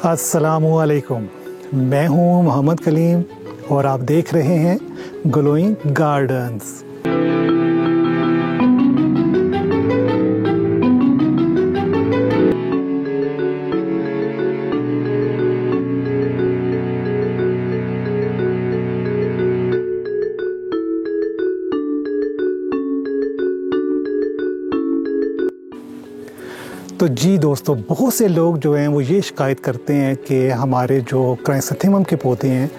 अस्सलामुअलैकुम, मैं हूं मोहम्मद कलीम और आप देख रहे हैं ग्लोइंग गार्डन्स। तो जी दोस्तों, बहुत से लोग जो हैं वो ये शिकायत करते हैं कि हमारे जो क्राइसेंथेमम के पौधे हैं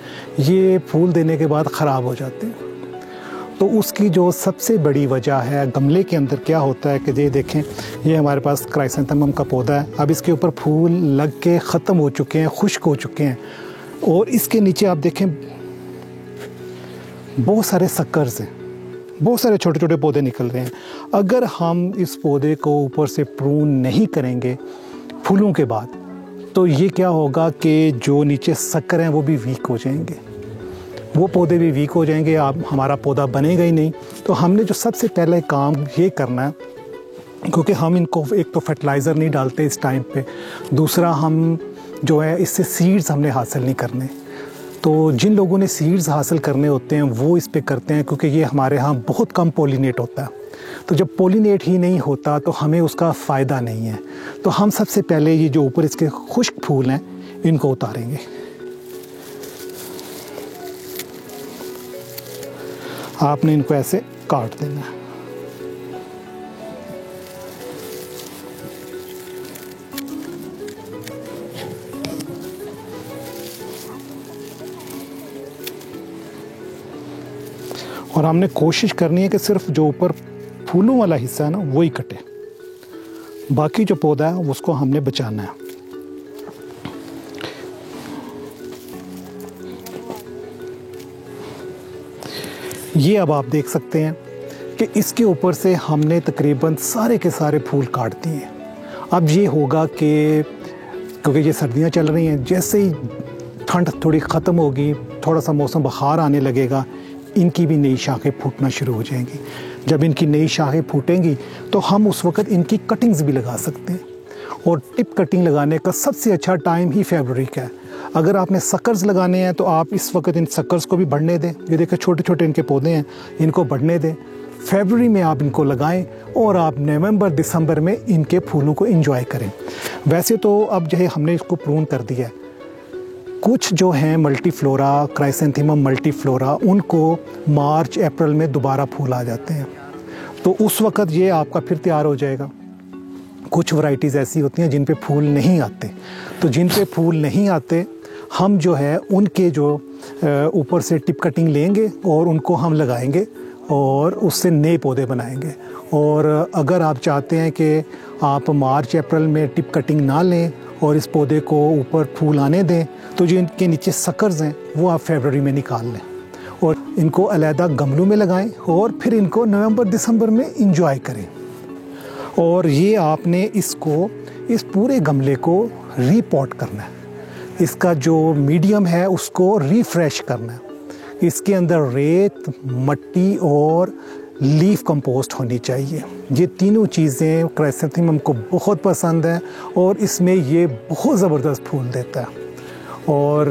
ये फूल देने के बाद ख़राब हो जाते हैं। तो उसकी जो सबसे बड़ी वजह है, गमले के अंदर क्या होता है कि ये देखें, ये हमारे पास क्राइसेंथेमम का पौधा है। अब इसके ऊपर फूल लग के ख़त्म हो चुके हैं, खुश्क हो चुके हैं, और इसके नीचे आप देखें बहुत सारे सक्कर्स हैं, बहुत सारे छोटे छोटे पौधे निकल रहे हैं। अगर हम इस पौधे को ऊपर से प्रून नहीं करेंगे फूलों के बाद, तो ये क्या होगा कि जो नीचे सक्कर हैं वो भी वीक हो जाएंगे, वो पौधे भी वीक हो जाएंगे, आप हमारा पौधा बनेगा ही नहीं। तो हमने जो सबसे पहले काम ये करना है, क्योंकि हम इनको एक तो फर्टिलाइज़र नहीं डालते इस टाइम पे, दूसरा हम जो है इससे सीड्स हमने हासिल नहीं करने। तो जिन लोगों ने सीड्स हासिल करने होते हैं वो इस पे करते हैं, क्योंकि ये हमारे यहाँ बहुत कम पोलिनेट होता है। तो जब पोलिनेट ही नहीं होता तो हमें उसका फ़ायदा नहीं है। तो हम सबसे पहले ये जो ऊपर इसके खुश्क फूल हैं इनको उतारेंगे। आपने इनको ऐसे काट देना है। और हमने कोशिश करनी है कि सिर्फ जो ऊपर फूलों वाला हिस्सा है ना वही कटे, बाकी जो पौधा है उसको हमने बचाना है। ये अब आप देख सकते हैं कि इसके ऊपर से हमने तकरीबन सारे के सारे फूल काट दिए। अब ये होगा कि क्योंकि ये सर्दियाँ चल रही हैं, जैसे ही ठंड थोड़ी ख़त्म होगी, थोड़ा सा मौसम बहार आने लगेगा, इनकी भी नई शाखें फूटना शुरू हो जाएंगी। जब इनकी नई शाखें फूटेंगी तो हम उस वक़्त इनकी कटिंग्स भी लगा सकते हैं। और टिप कटिंग लगाने का सबसे अच्छा टाइम ही फरवरी का है। अगर आपने सक्कर्स लगाने हैं तो आप इस वक्त इन सक्कर्स को भी बढ़ने दें। ये देखिए छोटे छोटे इनके पौधे हैं, इनको बढ़ने दें। फरवरी में आप इनको लगाएं और आप नवंबर दिसंबर में इनके फूलों को एंजॉय करें। वैसे तो अब जो है हमने इसको प्रून कर दिया है। कुछ जो हैं मल्टीफ्लोरा, क्राइसेंथेमम मल्टीफ्लोरा, उनको मार्च अप्रैल में दोबारा फूल आ जाते हैं, तो उस वक़्त ये आपका फिर तैयार हो जाएगा। कुछ वैरायटीज़ ऐसी होती हैं जिन पे फूल नहीं आते, तो जिन पे फूल नहीं आते हम जो है उनके जो ऊपर से टिप कटिंग लेंगे और उनको हम लगाएंगे और उससे नए पौधे बनाएंगे। और अगर आप चाहते हैं कि आप मार्च अप्रैल में टिप कटिंग ना लें और इस पौधे को ऊपर फूल आने दें, तो जो इनके नीचे सक्कर्स हैं वो आप फरवरी में निकाल लें और इनको अलहदा गमलों में लगाएं और फिर इनको नवंबर दिसंबर में इंजॉय करें। और ये आपने इसको, इस पूरे गमले को रीपॉट करना है। इसका जो मीडियम है उसको रिफ्रेश करना है। इसके अंदर रेत, मट्टी और लीफ कंपोस्ट होनी चाहिए। ये तीनों चीज़ें क्राइसेंथेमम को बहुत पसंद है और इसमें ये बहुत ज़बरदस्त फूल देता है और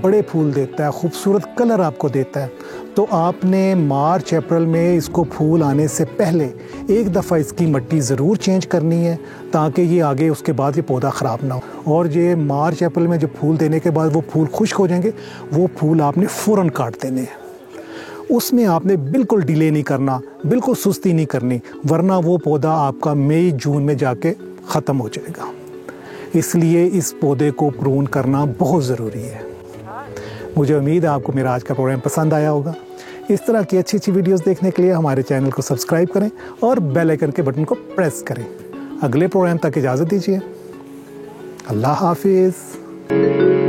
बड़े फूल देता है, खूबसूरत कलर आपको देता है। तो आपने मार्च अप्रैल में इसको फूल आने से पहले एक दफ़ा इसकी मट्टी ज़रूर चेंज करनी है, ताकि ये आगे उसके बाद ये पौधा ख़राब ना हो। और ये मार्च अप्रैल में जब फूल देने के बाद वो फूल खुश्क हो जाएंगे, वो फूल आपने फ़ौरन काट देने हैं। उसमें आपने बिल्कुल डिले नहीं करना, बिल्कुल सुस्ती नहीं करनी, वरना वो पौधा आपका मई जून में जाके ख़त्म हो जाएगा। इसलिए इस पौधे को प्रून करना बहुत ज़रूरी है। मुझे उम्मीद है आपको मेरा आज का प्रोग्राम पसंद आया होगा। इस तरह की अच्छी अच्छी वीडियोस देखने के लिए हमारे चैनल को सब्सक्राइब करें और बेल आइकन के बटन को प्रेस करें। अगले प्रोग्राम तक इजाज़त दीजिए। अल्लाह हाफिज़।